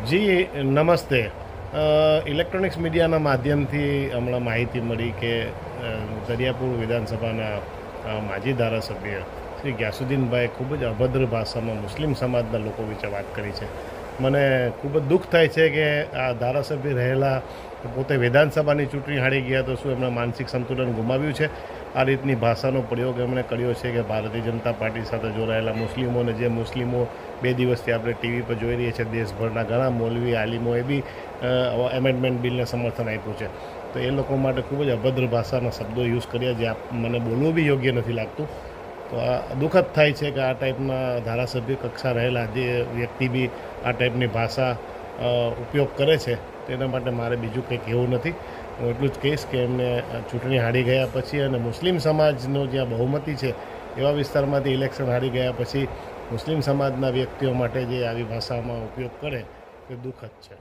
જી નમસ્તે. ઇલેક્ટ્રોનિક્સ મીડિયાના માધ્યમથી હમણાં માહિતી મળી કે દરિયાપુર વિધાનસભાના માજી ધારાસભ્ય શ્રી ગ્યાસુદ્દીનભાઈ ખૂબ જ અભદ્ર ભાષામાં મુસ્લિમ સમાજના લોકો વિશે વાત કરી છે. મને ખૂબ જ દુઃખ થાય છે કે આ ધારાસભ્ય રહેલા પોતે વિધાનસભાની ચૂંટણી હારી ગયા તો શું એમણે માનસિક સંતુલન ગુમાવ્યું છે. આ રીતની ભાષાનો પ્રયોગ એમણે કર્યો છે કે ભારતીય જનતા પાર્ટી સાથે જોડાયેલા મુસ્લિમોને, જે મુસ્લિમો 2 દિવસથી આપણે ટીવી પર જોઈ રહ્યા છીએ, દેશભરના ઘણા મૌલવી આલિમોએ બી એમેન્ડમેન્ટ બિલને સમર્થન આપ્યું છે. તો એ લોકો માટે ખૂબ જ અભદ્ર ભાષાના શબ્દો યુઝ કર્યા, જે મને બોલવું બી યોગ્ય નથી લાગતું. તો આ દુઃખદ થાય છે કે આ ટાઈપના ધારાસભ્ય કક્ષા રહેલા જે વ્યક્તિ બી આ ટાઈપની ભાષા ઉપયોગ કરે છે. તેના માટે મારે બીજું કંઈ કહેવું નથી. હું એટલું જ કહીશ કે એમને ચૂંટણી હારી ગયા પછી અને મુસ્લિમ સમાજનો જ્યાં બહુમતી છે એવા વિસ્તારમાંથી ઇલેક્શન હારી ગયા પછી મુસ્લિમ સમાજના વ્યક્તિઓ માટે જે આવી ભાષામાં ઉપયોગ કરે તે દુઃખદ છે.